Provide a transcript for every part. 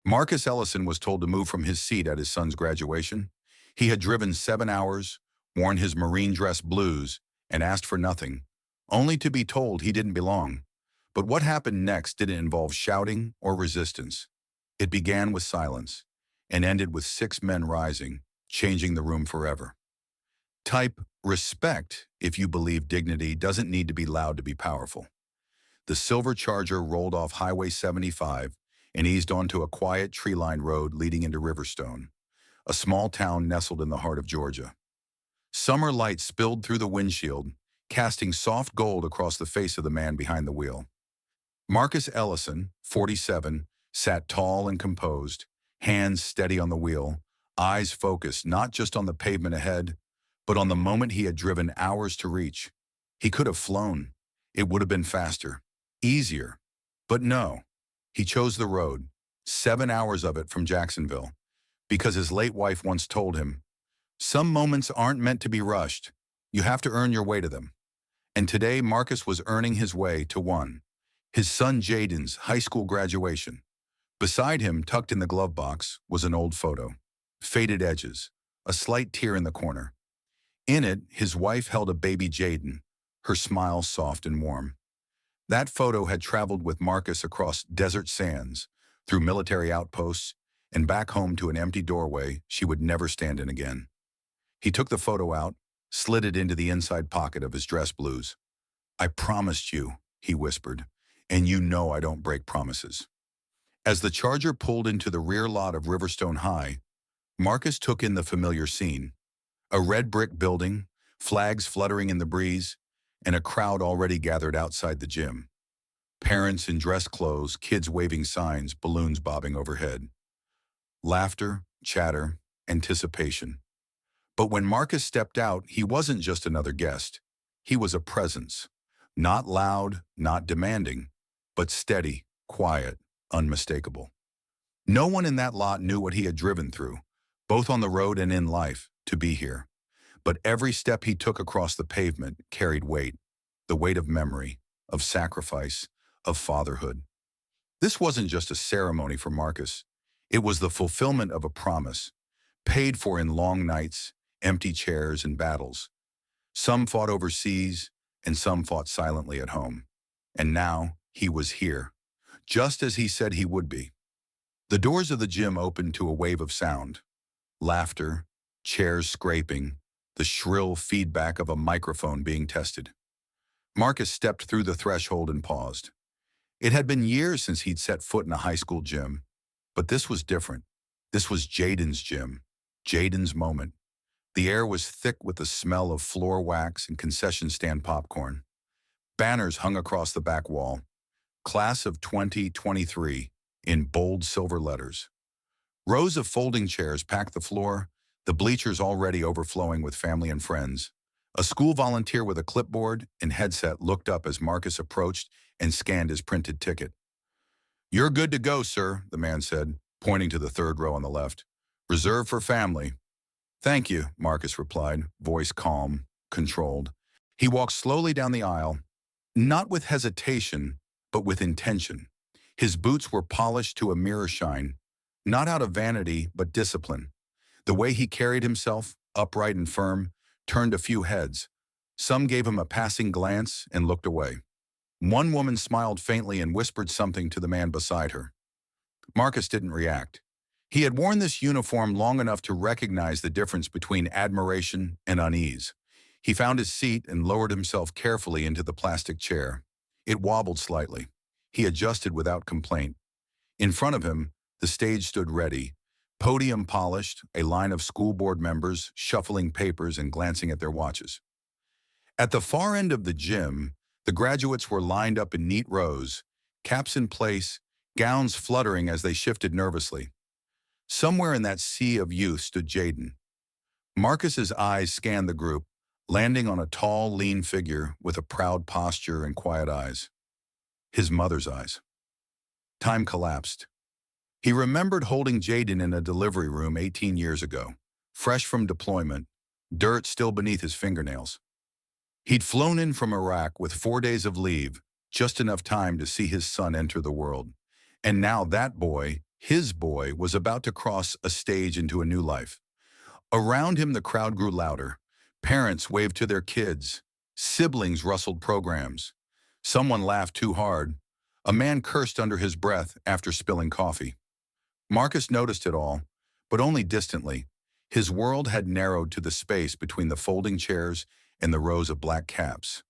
Marcus Ellison was told to move from his seat at his son's graduation. He had driven 7 hours, worn his marine dress blues, and asked for nothing, only to be told he didn't belong. But what happened next didn't involve shouting or resistance. It began with silence and ended with 6 men rising, changing the room forever. Type respect if you believe dignity doesn't need to be loud to be powerful. The silver charger rolled off Highway 75 and eased onto a quiet tree-lined road leading into Riverstone, a small town nestled in the heart of Georgia. Summer light spilled through the windshield, casting soft gold across the face of the man behind the wheel. Marcus Ellison, 47, sat tall and composed, hands steady on the wheel, eyes focused not just on the pavement ahead, but on the moment he had driven hours to reach. He could have flown. It would have been faster, easier. But no, he chose the road, 7 hours of it from Jacksonville, because his late wife once told him, "Some moments aren't meant to be rushed. You have to earn your way to them." And today, Marcus was earning his way to one, his son Jaden's high school graduation. Beside him, tucked in the glove box, was an old photo, faded edges, a slight tear in the corner. In it, his wife held a baby Jaden, her smile soft and warm. That photo had traveled with Marcus across desert sands, through military outposts, and back home to an empty doorway she would never stand in again. He took the photo out, slid it into the inside pocket of his dress blues. "I promised you," he whispered, "and you know I don't break promises." As the Charger pulled into the rear lot of Riverstone High, Marcus took in the familiar scene. A red brick building, flags fluttering in the breeze, and a crowd already gathered outside the gym. Parents in dress clothes, kids waving signs, balloons bobbing overhead. Laughter, chatter, anticipation. But when Marcus stepped out, he wasn't just another guest. He was a presence. Not loud, not demanding, but steady, quiet, unmistakable. No one in that lot knew what he had driven through, both on the road and in life, to be here. But every step he took across the pavement carried weight, the weight of memory, of sacrifice, of fatherhood. This wasn't just a ceremony for Marcus. It was the fulfillment of a promise, paid for in long nights, empty chairs, and battles. Some fought overseas, and some fought silently at home. And now he was here, just as he said he would be. The doors of the gym opened to a wave of sound. Laughter, chairs scraping, the shrill feedback of a microphone being tested. Marcus stepped through the threshold and paused. It had been years since he'd set foot in a high school gym, but this was different. This was Jaden's gym, Jaden's moment. The air was thick with the smell of floor wax and concession stand popcorn. Banners hung across the back wall. Class of 2023 in bold silver letters. Rows of folding chairs packed the floor, the bleachers already overflowing with family and friends. A school volunteer with a clipboard and headset looked up as Marcus approached and scanned his printed ticket. "You're good to go, sir," the man said, pointing to the third row on the left. "Reserved for family." "Thank you," Marcus replied, voice calm, controlled. He walked slowly down the aisle, not with hesitation, but with intention. His boots were polished to a mirror shine, not out of vanity, but discipline. The way he carried himself, upright and firm, turned a few heads. Some gave him a passing glance and looked away. One woman smiled faintly and whispered something to the man beside her. Marcus didn't react. He had worn this uniform long enough to recognize the difference between admiration and unease. He found his seat and lowered himself carefully into the plastic chair. It wobbled slightly. He adjusted without complaint. In front of him, the stage stood ready, podium polished, a line of school board members shuffling papers and glancing at their watches. At the far end of the gym, the graduates were lined up in neat rows, caps in place, gowns fluttering as they shifted nervously. Somewhere in that sea of youth stood Jaden. Marcus's eyes scanned the group, landing on a tall, lean figure with a proud posture and quiet eyes. His mother's eyes. Time collapsed. He remembered holding Jaden in a delivery room 18 years ago, fresh from deployment, dirt still beneath his fingernails. He'd flown in from Iraq with 4 days of leave, just enough time to see his son enter the world. And now that boy, His boy was about to cross a stage into a new life. Around him, the crowd grew louder. Parents waved to their kids. Siblings rustled programs. Someone laughed too hard. A man cursed under his breath after spilling coffee. Marcus noticed it all, but only distantly. His world had narrowed to the space between the folding chairs and the rows of black caps.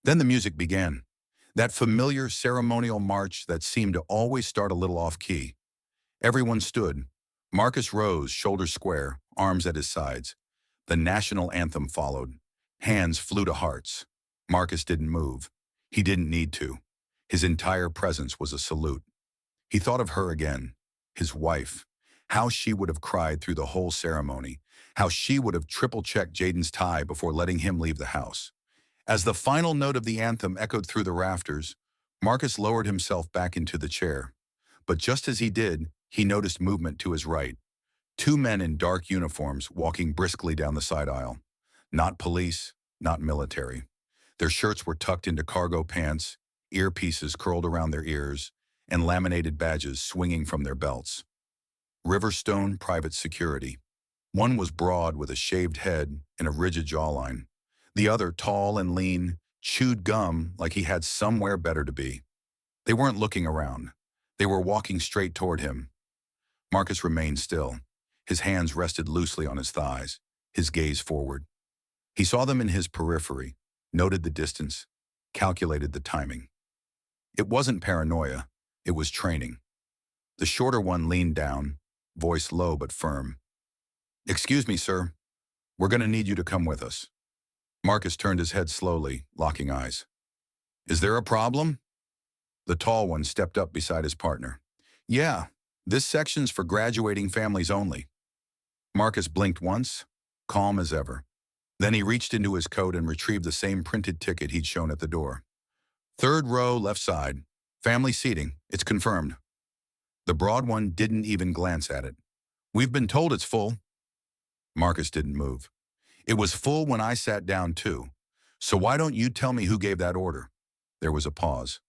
Then the music began. That familiar ceremonial march that seemed to always start a little off-key. Everyone stood. Marcus rose, shoulders square, arms at his sides. The national anthem followed. Hands flew to hearts. Marcus didn't move. He didn't need to. His entire presence was a salute. He thought of her again, his wife, how she would have cried through the whole ceremony, how she would have triple-checked Jaden's tie before letting him leave the house. As the final note of the anthem echoed through the rafters, Marcus lowered himself back into the chair. But just as he did, he noticed movement to his right. Two men in dark uniforms walking briskly down the side aisle. Not police, not military. Their shirts were tucked into cargo pants, earpieces curled around their ears, and laminated badges swinging from their belts. Riverstone Private Security. One was broad with a shaved head and a rigid jawline. The other, tall and lean, chewed gum like he had somewhere better to be. They weren't looking around. They were walking straight toward him. Marcus remained still. His hands rested loosely on his thighs, his gaze forward. He saw them in his periphery, noted the distance, calculated the timing. It wasn't paranoia, it was training. The shorter one leaned down, voice low but firm. "Excuse me, sir. We're going to need you to come with us." Marcus turned his head slowly, locking eyes. "Is there a problem?" The tall one stepped up beside his partner. "Yeah, this section's for graduating families only." Marcus blinked once, calm as ever. Then he reached into his coat and retrieved the same printed ticket he'd shown at the door. "Third row, left side. Family seating. It's confirmed." The broad one didn't even glance at it. "We've been told it's full." Marcus didn't move. "It was full when I sat down too. So why don't you tell me who gave that order?" There was a pause.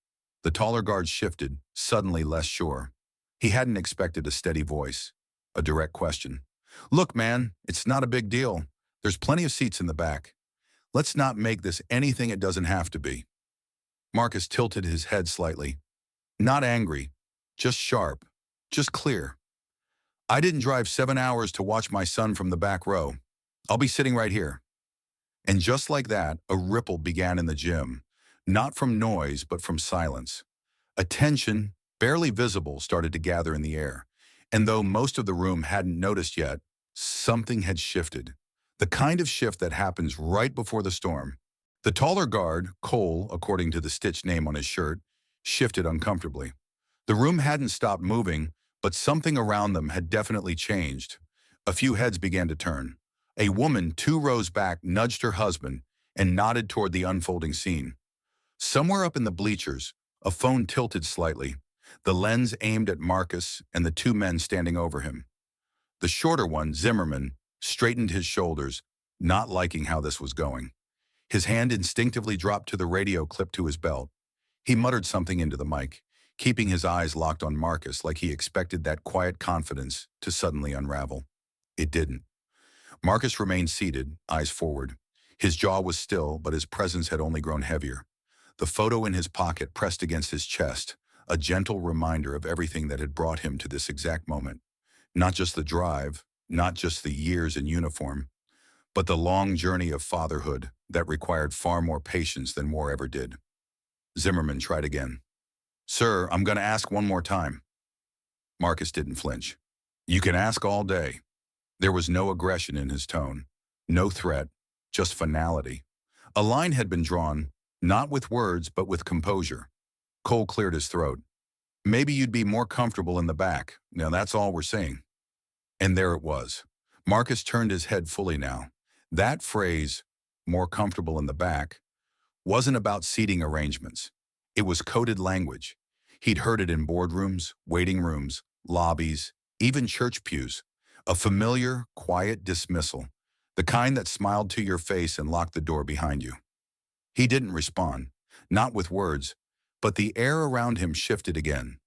The taller guard shifted, suddenly less sure. He hadn't expected a steady voice, a direct question. "Look, man, it's not a big deal. There's plenty of seats in the back. Let's not make this anything it doesn't have to be." Marcus tilted his head slightly. Not angry, just sharp, just clear. "I didn't drive 7 hours to watch my son from the back row. I'll be sitting right here." And just like that, a ripple began in the gym, not from noise, but from silence. A tension, barely visible, started to gather in the air. And though most of the room hadn't noticed yet, something had shifted. The kind of shift that happens right before the storm. The taller guard, Cole, according to the stitched name on his shirt, shifted uncomfortably. The room hadn't stopped moving, but something around them had definitely changed. A few heads began to turn. A woman 2 rows back nudged her husband and nodded toward the unfolding scene. Somewhere up in the bleachers, a phone tilted slightly, the lens aimed at Marcus and the 2 men standing over him. The shorter one, Zimmerman, straightened his shoulders, not liking how this was going. His hand instinctively dropped to the radio clipped to his belt. He muttered something into the mic, keeping his eyes locked on Marcus like he expected that quiet confidence to suddenly unravel. It didn't. Marcus remained seated, eyes forward. His jaw was still, but his presence had only grown heavier. The photo in his pocket pressed against his chest, a gentle reminder of everything that had brought him to this exact moment. Not just the drive, not just the years in uniform, but the long journey of fatherhood that required far more patience than war ever did. Zimmerman tried again. "Sir, I'm going to ask one more time." Marcus didn't flinch. "You can ask all day." There was no aggression in his tone, no threat, just finality. A line had been drawn, not with words, but with composure. Cole cleared his throat. "Maybe you'd be more comfortable in the back. Now that's all we're saying." And there it was. Marcus turned his head fully now. That phrase, "more comfortable in the back," wasn't about seating arrangements. It was coded language. He'd heard it in boardrooms, waiting rooms, lobbies, even church pews. A familiar, quiet dismissal, the kind that smiled to your face and locked the door behind you. He didn't respond, not with words, but the air around him shifted again.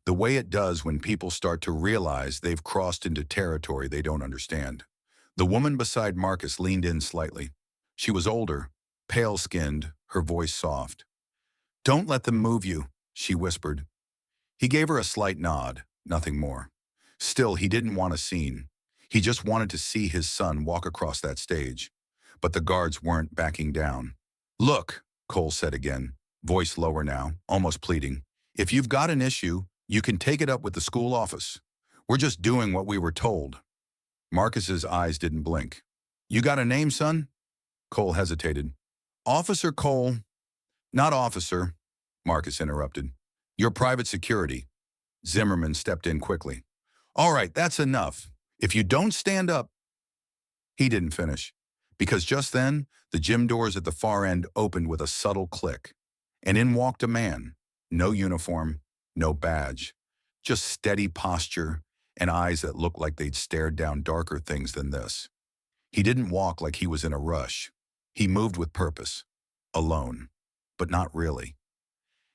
the way it does when people start to realize they've crossed into territory they don't understand. The woman beside Marcus leaned in slightly. She was older, pale-skinned, her voice soft. "Don't let them move you," she whispered. He gave her a slight nod, nothing more. Still, he didn't want a scene. He just wanted to see his son walk across that stage. But the guards weren't backing down. "Look," Cole said again, voice lower now, almost pleading. "If you've got an issue, you can take it up with the school office. We're just doing what we were told." Marcus's eyes didn't blink. "You got a name, son?" Cole hesitated. "Officer Cole." "Not officer," Marcus interrupted. "You're private security." Zimmerman stepped in quickly. "All right, that's enough. If you don't stand up—" He didn't finish, because just then, the gym doors at the far end opened with a subtle click, and in walked a man. No uniform, no badge, just steady posture and eyes that looked like they'd stared down darker things than this. He didn't walk like he was in a rush. He moved with purpose, alone, but not really.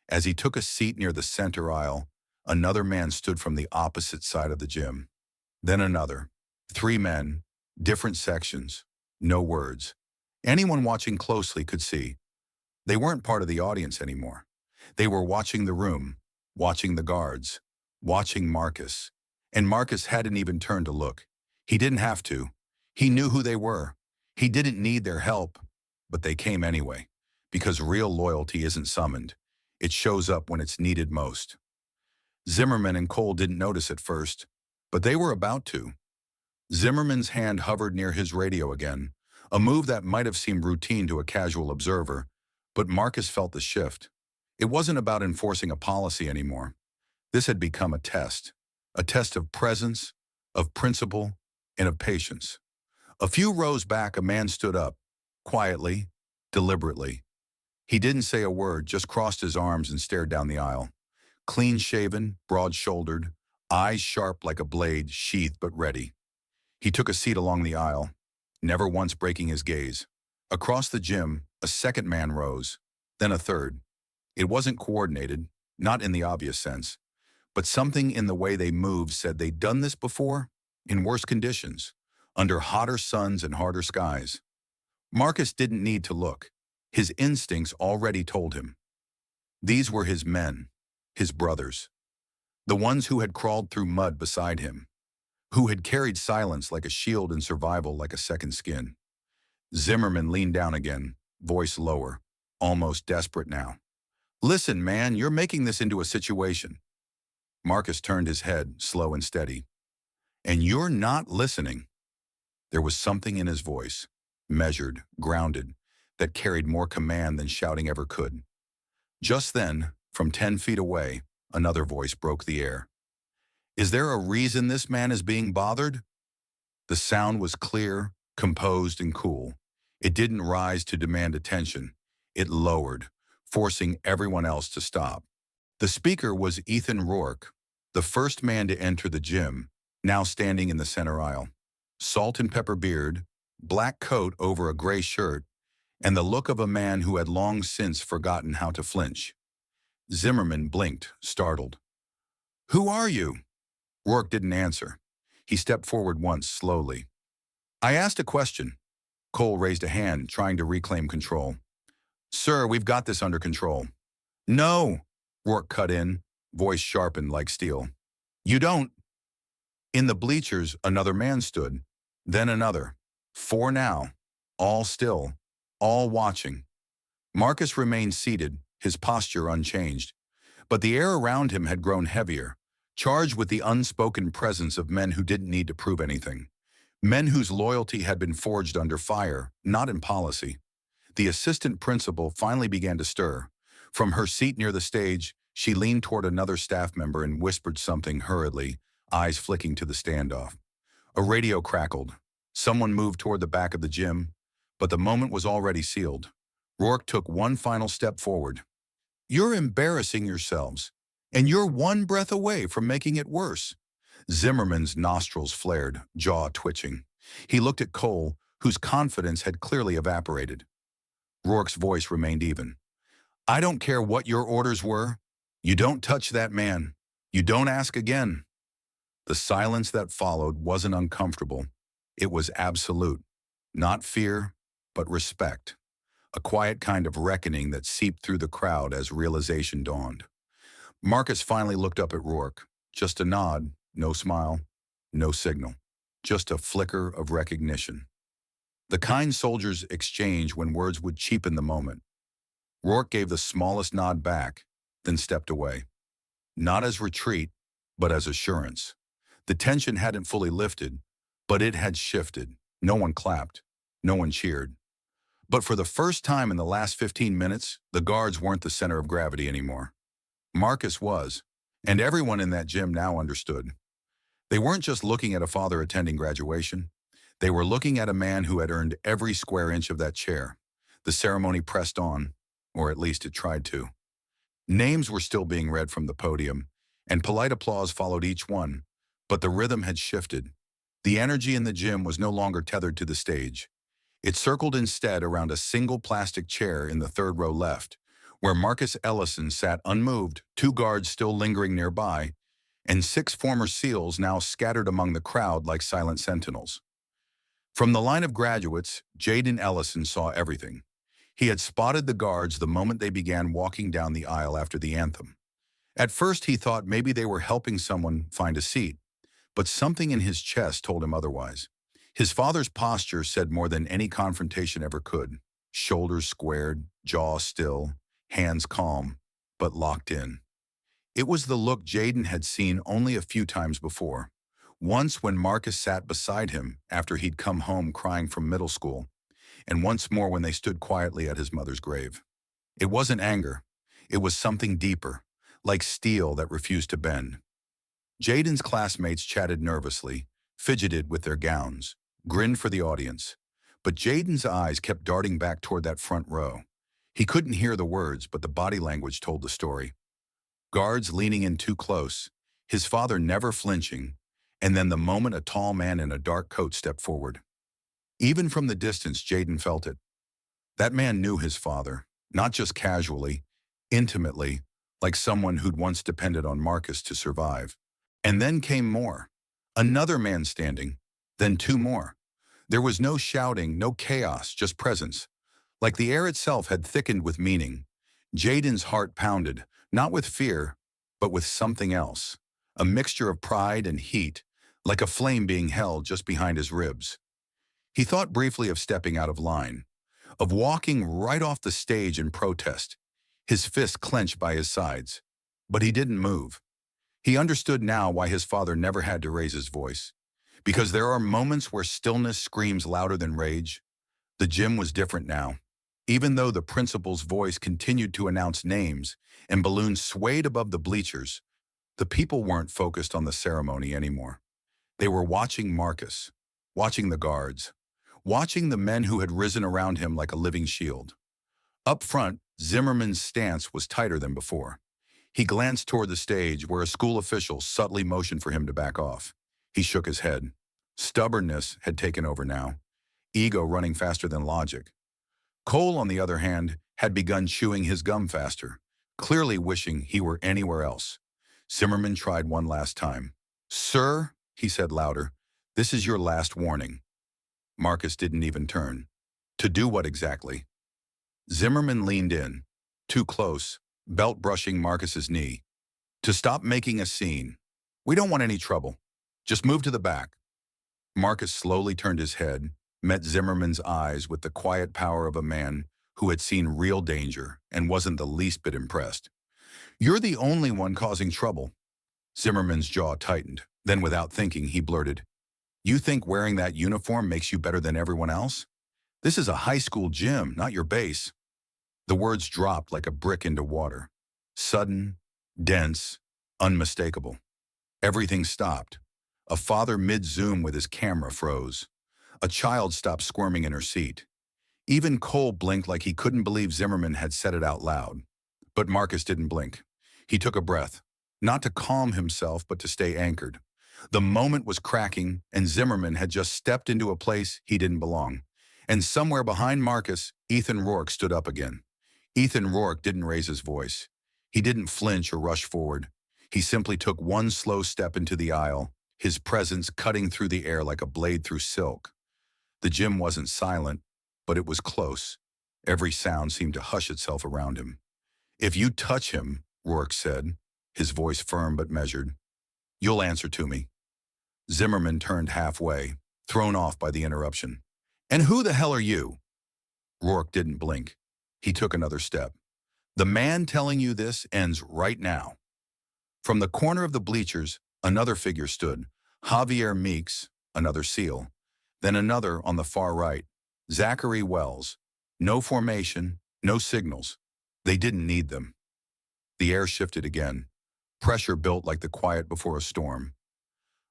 As he took a seat near the center aisle, another man stood from the opposite side of the gym. Then another. 3 men, different sections, no words. Anyone watching closely could see. They weren't part of the audience anymore. They were watching the room, watching the guards, watching Marcus. And Marcus hadn't even turned to look. He didn't have to. He knew who they were. He didn't need their help, but they came anyway, because real loyalty isn't summoned. It shows up when it's needed most. Zimmerman and Cole didn't notice at first, but they were about to. Zimmerman's hand hovered near his radio again, a move that might have seemed routine to a casual observer, but Marcus felt the shift. It wasn't about enforcing a policy anymore. This had become a test of presence, of principle, and of patience. A few rows back, a man stood up, quietly, deliberately. He didn't say a word, just crossed his arms and stared down the aisle. Clean-shaven, broad-shouldered, eyes sharp like a blade, sheathed but ready. He took a seat along the aisle, never once breaking his gaze. Across the gym, a second man rose, then a third. It wasn't coordinated, not in the obvious sense, but something in the way they moved said they'd done this before, in worse conditions, under hotter suns and harder skies. Marcus didn't need to look. His instincts already told him. These were his men, his brothers, the ones who had crawled through mud beside him, who had carried silence like a shield and survival like a second skin. Zimmerman leaned down again, voice lower, almost desperate now. "Listen, man, you're making this into a situation." Marcus turned his head, slow and steady. "And you're not listening." There was something in his voice, measured, grounded, that carried more command than shouting ever could. Just then, from 10 feet away, another voice broke the air. "Is there a reason this man is being bothered?" The sound was clear, composed, and cool. It didn't rise to demand attention. It lowered, forcing everyone else to stop. The speaker was Ethan Rourke, the first man to enter the gym, now standing in the center aisle. Salt and pepper beard, black coat over a gray shirt, and the look of a man who had long since forgotten how to flinch. Zimmerman blinked, startled. "Who are you?" Rourke didn't answer. He stepped forward once, slowly. "I asked a question." Cole raised a hand, trying to reclaim control. "Sir, we've got this under control." "No," Rourke cut in, voice sharpened like steel. "You don't." In the bleachers, another man stood, then another. 4 now, all still, all watching. Marcus remained seated, his posture unchanged, but the air around him had grown heavier, charged with the unspoken presence of men who didn't need to prove anything. Men whose loyalty had been forged under fire, not in policy. The assistant principal finally began to stir. From her seat near the stage, she leaned toward another staff member and whispered something hurriedly, eyes flicking to the standoff. A radio crackled. Someone moved toward the back of the gym, but the moment was already sealed. Rourke took one final step forward. "You're embarrassing yourselves, and you're one breath away from making it worse." Zimmerman's nostrils flared, jaw twitching. He looked at Cole, whose confidence had clearly evaporated. Rourke's voice remained even. "I don't care what your orders were. You don't touch that man. You don't ask again. The silence that followed wasn't uncomfortable. It was absolute. Not fear, but respect. A quiet kind of reckoning that seeped through the crowd as realization dawned. Marcus finally looked up at Rourke. Just a nod, no smile, no signal. Just a flicker of recognition. The kind soldiers exchange when words would cheapen the moment. Rourke gave the smallest nod back, then stepped away. Not as retreat, but as assurance. The tension hadn't fully lifted, but it had shifted. No one clapped. No one cheered. But for the first time in the last 15 minutes, the guards weren't the center of gravity anymore. Marcus was, and everyone in that gym now understood. They weren't just looking at a father attending graduation. They were looking at a man who had earned every square inch of that chair. The ceremony pressed on, or at least it tried to. Names were still being read from the podium, and polite applause followed each one, but the rhythm had shifted. The energy in the gym was no longer tethered to the stage. It circled instead around a single plastic chair in the third row left, where Marcus Ellison sat unmoved, 2 guards still lingering nearby, and 6 former SEALs now scattered among the crowd like silent sentinels. From the line of graduates, Jaden Ellison saw everything. He had spotted the guards the moment they began walking down the aisle after the anthem. At first he thought maybe they were helping someone find a seat, but something in his chest told him otherwise. His father's posture said more than any confrontation ever could. Shoulders squared, jaw still, hands calm, but locked in. It was the look Jaden had seen only a few times before. Once when Marcus sat beside him after he'd come home crying from middle school, and once more when they stood quietly at his mother's grave. It wasn't anger. It was something deeper, like steel that refused to bend. Jaden's classmates chatted nervously, fidgeted with their gowns, grinned for the audience. But Jaden's eyes kept darting back toward that front row. He couldn't hear the words, but the body language told the story. Guards leaning in too close, his father never flinching, and then the moment a tall man in a dark coat stepped forward. Even from the distance, Jaden felt it. That man knew his father, not just casually, intimately, like someone who'd once depended on Marcus to survive. And then came more. Another man standing, then 2 more. There was no shouting, no chaos, just presence. Like the air itself had thickened with meaning. Jaden's heart pounded, not with fear, but with something else. A mixture of pride and heat, like a flame being held just behind his ribs. He thought briefly of stepping out of line, of walking right off the stage in protest, his fists clenched by his sides. But he didn't move. He understood now why his father never had to raise his voice. Because there are moments where stillness screams louder than rage. The gym was different now. Even though the principal's voice continued to announce names and balloons swayed above the bleachers, the people weren't focused on the ceremony anymore. They were watching Marcus, watching the guards, watching the men who had risen around him like a living shield. Up front, Zimmerman's stance was tighter than before. He glanced toward the stage where a school official subtly motioned for him to back off. He shook his head. Stubbornness had taken over now, ego running faster than logic. Cole, on the other hand, had begun chewing his gum faster, clearly wishing he were anywhere else. Zimmerman tried one last time. "Sir," he said louder, "this is your last warning." Marcus didn't even turn. To do what exactly? Zimmerman leaned in, too close, belt brushing Marcus's knee. "To stop making a scene. We don't want any trouble. Just move to the back." Marcus slowly turned his head, met Zimmerman's eyes with the quiet power of a man who had seen real danger and wasn't the least bit impressed. "You're the only one causing trouble." Zimmerman's jaw tightened. Then without thinking, he blurted, "You think wearing that uniform makes you better than everyone else? This is a high school gym, not your base." The words dropped like a brick into water. Sudden, dense, unmistakable. Everything stopped. A father mid-zoom with his camera froze. A child stopped squirming in her seat. Even Cole blinked like he couldn't believe Zimmerman had said it out loud. But Marcus didn't blink. He took a breath, not to calm himself, but to stay anchored. The moment was cracking, and Zimmerman had just stepped into a place he didn't belong. And somewhere behind Marcus, Ethan Rourke stood up again. Ethan Rourke didn't raise his voice. He didn't flinch or rush forward. He simply took one slow step into the aisle, his presence cutting through the air like a blade through silk. The gym wasn't silent, but it was close. Every sound seemed to hush itself around him. "If you touch him," Rourke said, his voice firm but measured, "you'll answer to me." Zimmerman turned halfway, thrown off by the interruption. "And who the hell are you?" Rourke didn't blink. He took another step. "The man telling you this ends right now." From the corner of the bleachers, another figure stood, Javier Meeks, another SEAL. Then another on the far right, Zachary Wells. No formation, no signals. They didn't need them. The air shifted again. Pressure built like the quiet before a storm.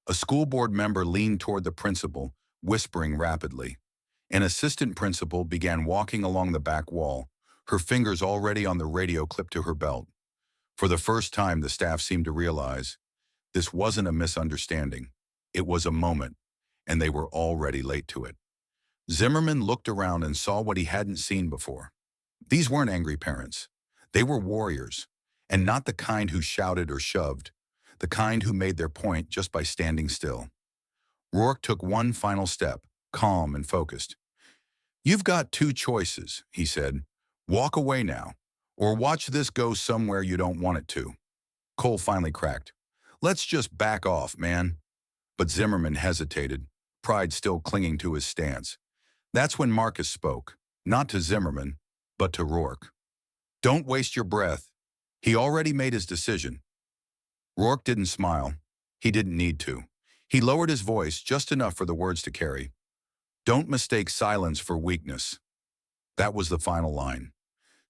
A school board member leaned toward the principal, whispering rapidly. An assistant principal began walking along the back wall, her fingers already on the radio clipped to her belt. For the first time, the staff seemed to realize this wasn't a misunderstanding. It was a moment, and they were already late to it. Zimmerman looked around and saw what he hadn't seen before. These weren't angry parents. They were warriors, and not the kind who shouted or shoved, the kind who made their point just by standing still. Rourke took one final step, calm and focused. "You've got two choices," he said. "Walk away now, or watch this go somewhere you don't want it to." Cole finally cracked. "Let's just back off, man." But Zimmerman hesitated, pride still clinging to his stance. That's when Marcus spoke, not to Zimmerman, but to Rourke. "Don't waste your breath. He already made his decision." Rourke didn't smile. He didn't need to. He lowered his voice just enough for the words to carry. "Don't mistake silence for weakness." That was the final line.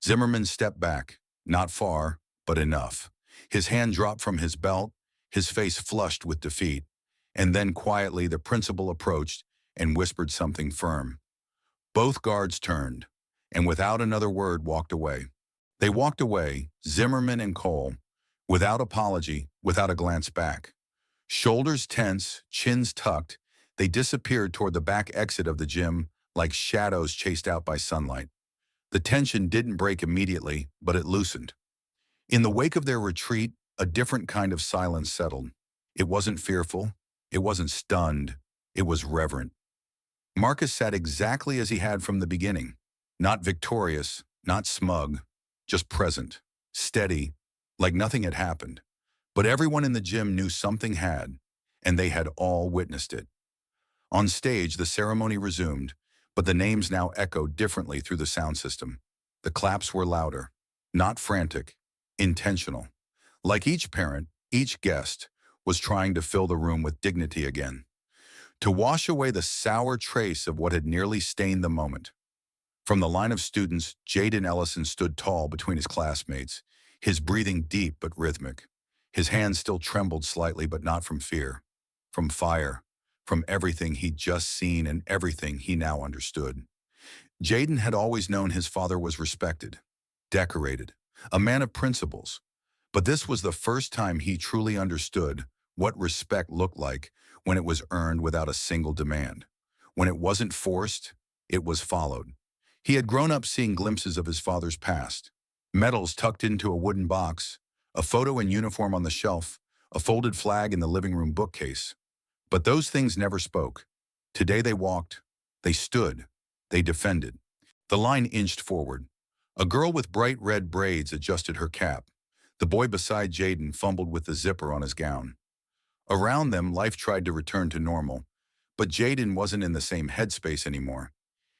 Zimmerman stepped back, not far, but enough. His hand dropped from his belt, his face flushed with defeat, and then quietly the principal approached and whispered something firm. Both guards turned, and without another word walked away. They walked away, Zimmerman and Cole, without apology, without a glance back. Shoulders tense, chins tucked, they disappeared toward the back exit of the gym like shadows chased out by sunlight. The tension didn't break immediately, but it loosened. In the wake of their retreat, a different kind of silence settled. It wasn't fearful, it wasn't stunned, it was reverent. Marcus sat exactly as he had from the beginning. Not victorious, not smug, just present, steady, like nothing had happened. But everyone in the gym knew something had, and they had all witnessed it. On stage, the ceremony resumed, but the names now echoed differently through the sound system. The claps were louder, not frantic, intentional. Like each parent, each guest was trying to fill the room with dignity again, to wash away the sour trace of what had nearly stained the moment. From the line of students, Jaden Ellison stood tall between his classmates, his breathing deep but rhythmic. His hands still trembled slightly, but not from fear, from fire, from everything he'd just seen and everything he now understood. Jaden had always known his father was respected, decorated, a man of principles. But this was the first time he truly understood what respect looked like when it was earned without a single demand. When it wasn't forced, it was followed. He had grown up seeing glimpses of his father's past. Medals tucked into a wooden box, a photo in uniform on the shelf, a folded flag in the living room bookcase. But those things never spoke. Today they walked, they stood, they defended. The line inched forward. A girl with bright red braids adjusted her cap. The boy beside Jaden fumbled with the zipper on his gown. Around them, life tried to return to normal, but Jaden wasn't in the same headspace anymore.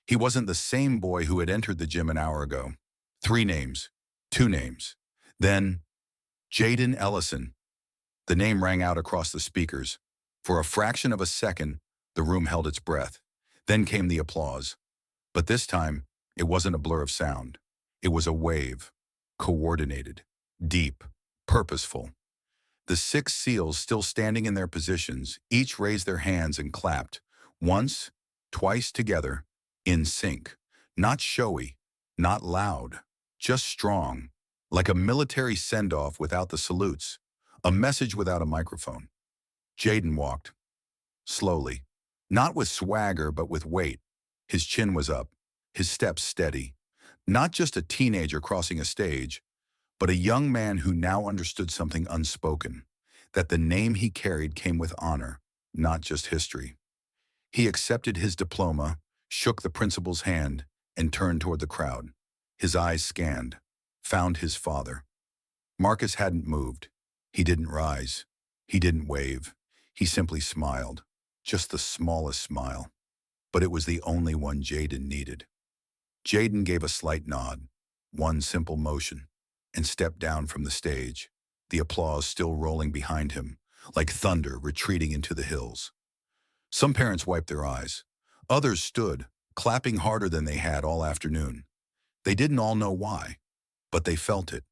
He wasn't the same boy who had entered the gym an hour ago. 3 names, 2 names. Then, Jaden Ellison. The name rang out across the speakers. For a fraction of a second, the room held its breath. Then came the applause. But this time, it wasn't a blur of sound. It was a wave, coordinated, deep, purposeful. The 6 SEALs still standing in their positions, each raised their hands and clapped, once, twice together, in sync. Not showy, not loud, just strong, like a military send-off without the salutes, a message without a microphone. Jaden walked, slowly, not with swagger but with weight. His chin was up, his steps steady. Not just a teenager crossing a stage, but a young man who now understood something unspoken, that the name he carried came with honor, not just history. He accepted his diploma, shook the principal's hand, and turned toward the crowd. His eyes scanned, found his father. Marcus hadn't moved. He didn't rise. He didn't wave. He simply smiled, just the smallest smile. But it was the only one Jaden needed. Jaden gave a slight nod, one simple motion, and stepped down from the stage, the applause still rolling behind him, like thunder retreating into the hills. Some parents wiped their eyes. Others stood, clapping harder than they had all afternoon. They didn't all know why, but they felt it.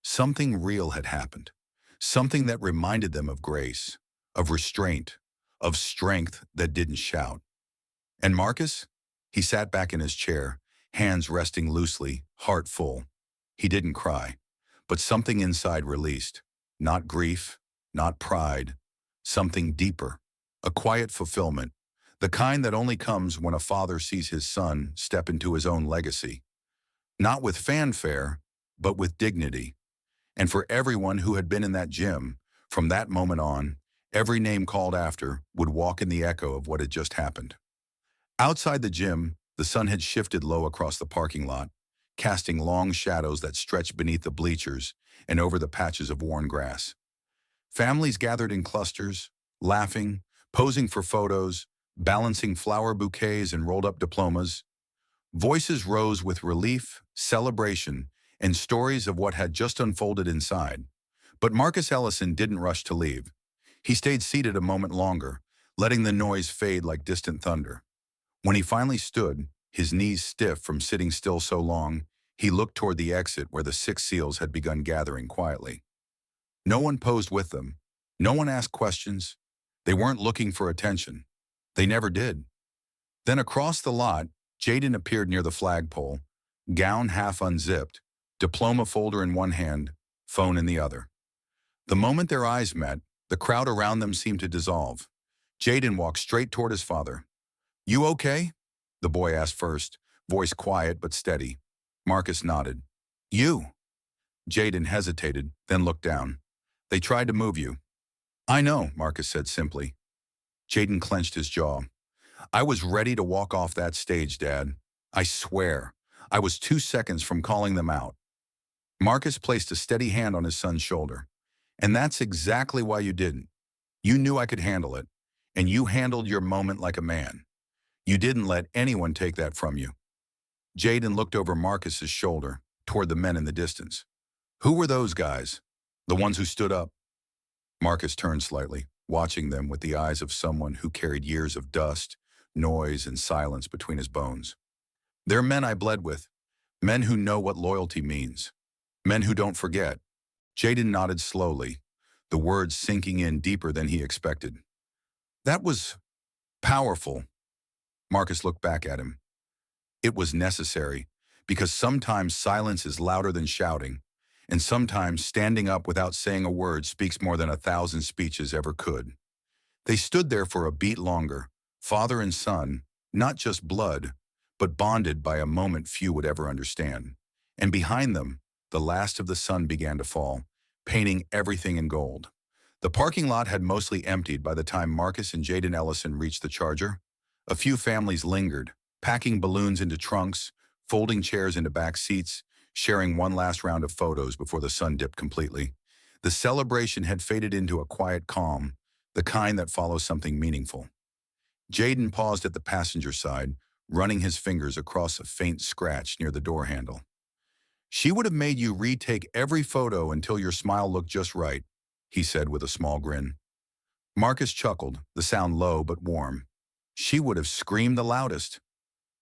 Something real had happened, something that reminded them of grace, of restraint, of strength that didn't shout. And Marcus? He sat back in his chair, hands resting loosely, heart full. He didn't cry, but something inside released. Not grief, not pride, something deeper. A quiet fulfillment, the kind that only comes when a father sees his son step into his own legacy. Not with fanfare, but with dignity. And for everyone who had been in that gym, from that moment on, every name called after would walk in the echo of what had just happened. Outside the gym, the sun had shifted low across the parking lot, casting long shadows that stretched beneath the bleachers and over the patches of worn grass. Families gathered in clusters, laughing, posing for photos, balancing flower bouquets and rolled-up diplomas. Voices rose with relief, celebration, and stories of what had just unfolded inside. But Marcus Ellison didn't rush to leave. He stayed seated a moment longer, letting the noise fade like distant thunder. When he finally stood, his knees stiff from sitting still so long, he looked toward the exit where the 6 SEALs had begun gathering quietly. No one posed with them. No one asked questions. They weren't looking for attention. They never did. Then across the lot, Jaden appeared near the flagpole, gown half unzipped, diploma folder in one hand, phone in the other. The moment their eyes met, the crowd around them seemed to dissolve. Jaden walked straight toward his father. "You okay?" the boy asked first, voice quiet but steady. Marcus nodded. "You?" Jaden hesitated, then looked down. "They tried to move you." "I know," Marcus said simply. Jaden clenched his jaw. "I was ready to walk off that stage, Dad. I swear. I was 2 seconds from calling them out." Marcus placed a steady hand on his son's shoulder. "And that's exactly why you didn't. You knew I could handle it, and you handled your moment like a man. You didn't let anyone take that from you." Jaden looked over Marcus's shoulder, toward the men in the distance. "Who were those guys? The ones who stood up?" Marcus turned slightly, watching them with the eyes of someone who carried years of dust, noise, and silence between his bones. "They're men I bled with, men who know what loyalty means, men who don't forget." Jaden nodded slowly, the words sinking in deeper than he expected. "That was powerful." Marcus looked back at him. "It was necessary, because sometimes silence is louder than shouting, and sometimes standing up without saying a word speaks more than 1,000 speeches ever could." They stood there for a beat longer, father and son, not just blood, but bonded by a moment few would ever understand. And behind them, the last of the sun began to fall, painting everything in gold. The parking lot had mostly emptied by the time Marcus and Jaden Ellison reached the Charger. A few families lingered, packing balloons into trunks, folding chairs into back seats, sharing one last round of photos before the sun dipped completely. The celebration had faded into a quiet calm, the kind that follows something meaningful. Jaden paused at the passenger side, running his fingers across a faint scratch near the door handle. "She would have made you retake every photo until your smile looked just right," he said with a small grin. Marcus chuckled, the sound low but warm. "She would have screamed the loudest."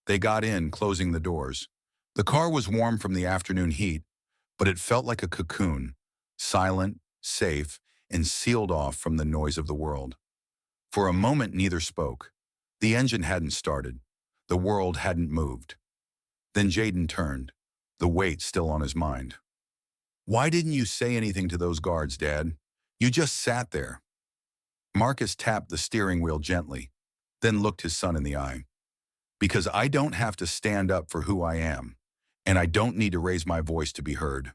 They got in, closing the doors. The car was warm from the afternoon heat, but it felt like a cocoon, silent, safe, and sealed off from the noise of the world. For a moment, neither spoke. The engine hadn't started. The world hadn't moved. Then Jaden turned, the weight still on his mind. "Why didn't you say anything to those guards, Dad? You just sat there." Marcus tapped the steering wheel gently, then looked his son in the eye. "Because I don't have to stand up for who I am, and I don't need to raise my voice to be heard."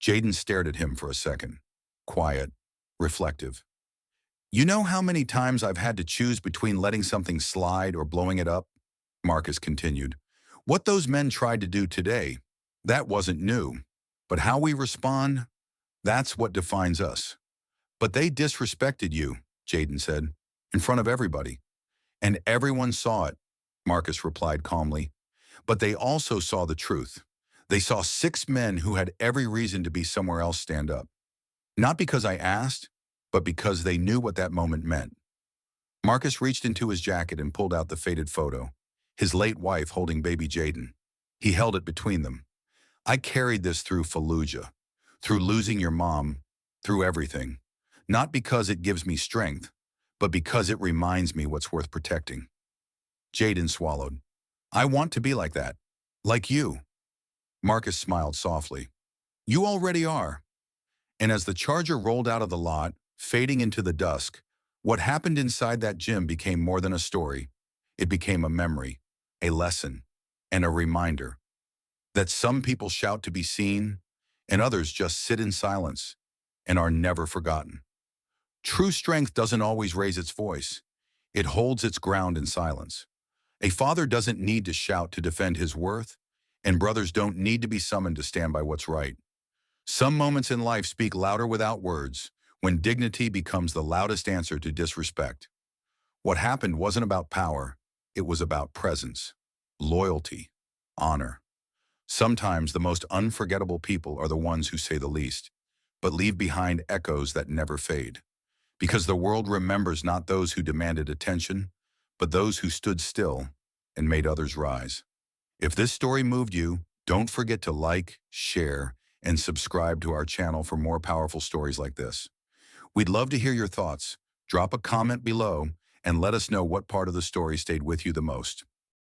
Jaden stared at him for a second. Quiet, reflective. You know how many times I've had to choose between letting something slide or blowing it up? Marcus continued. What those men tried to do today, that wasn't new. But how we respond, that's what defines us. But they disrespected you, Jaden said, in front of everybody. And everyone saw it, Marcus replied calmly. But they also saw the truth. They saw 6 men who had every reason to be somewhere else stand up. Not because I asked, but because they knew what that moment meant. Marcus reached into his jacket and pulled out the faded photo, his late wife holding baby Jaden. He held it between them. I carried this through Fallujah, through losing your mom, through everything. Not because it gives me strength, but because it reminds me what's worth protecting. Jaden swallowed. I want to be like that. Like you. Marcus smiled softly. You already are. And as the Charger rolled out of the lot, fading into the dusk, what happened inside that gym became more than a story. It became a memory, a lesson, and a reminder that some people shout to be seen, and others just sit in silence and are never forgotten. True strength doesn't always raise its voice. It holds its ground in silence. A father doesn't need to shout to defend his worth, and brothers don't need to be summoned to stand by what's right. Some moments in life speak louder without words, when dignity becomes the loudest answer to disrespect. What happened wasn't about power, it was about presence, loyalty, honor. Sometimes the most unforgettable people are the ones who say the least, but leave behind echoes that never fade. Because the world remembers not those who demanded attention, but those who stood still and made others rise. If this story moved you, don't forget to like, share, and subscribe to our channel for more powerful stories like this. We'd love to hear your thoughts. Drop a comment below and let us know what part of the story stayed with you the most.